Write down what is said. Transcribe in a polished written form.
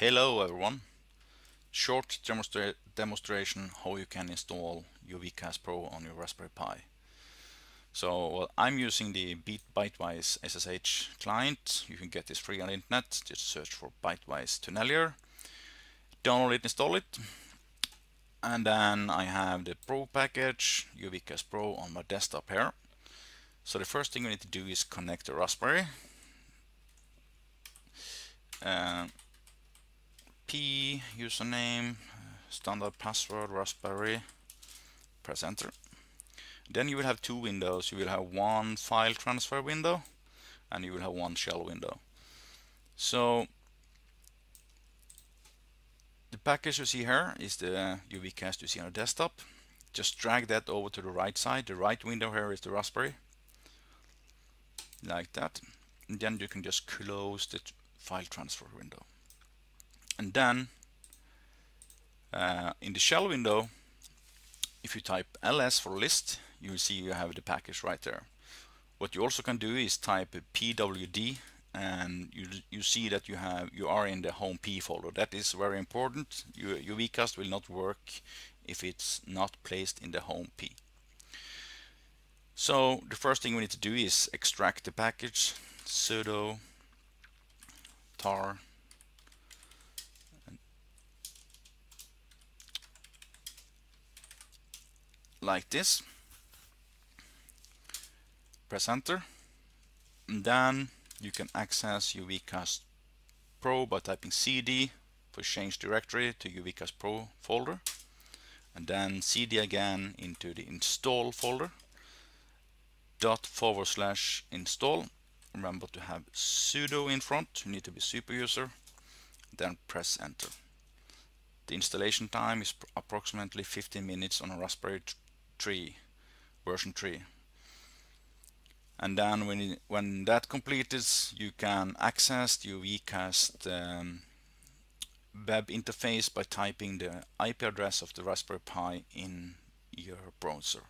Hello everyone. Short demonstration how you can install UAVcast-Pro on your Raspberry Pi. So I'm using the Bitewise SSH client. You can get this free on the internet. Just search for Bitewise Tunnelier. Download it, install it. And then I have the Pro package, UAVcast-Pro, on my desktop here. So the first thing we need to do is connect the Raspberry. P username, standard password, Raspberry, press enter. Then you will have two windows. You will have one file transfer window and you will have one shell window. So the package you see here is the UAVcast you see on the desktop. Just drag that over to the right side. The right window here is the Raspberry, like that. And then you can just close the file transfer window. And then in the shell window, if you type ls for list, you will see you have the package right there. What you also can do is type pwd, and you see that you are in the home P folder. That is very important. Your UAVcast will not work if it's not placed in the home P. So the first thing we need to do is extract the package. Sudo tar like this. Press enter, and then you can access UAVcast-Pro by typing cd for change directory to UAVcast-Pro folder, and then cd again into the install folder, /install. Remember to have sudo in front. You need to be super user. Then press enter. The installation time is approximately 15 minutes on a Raspberry 3 version 3. And then when that completes, you can access the UAVcast web interface by typing the IP address of the Raspberry Pi in your browser.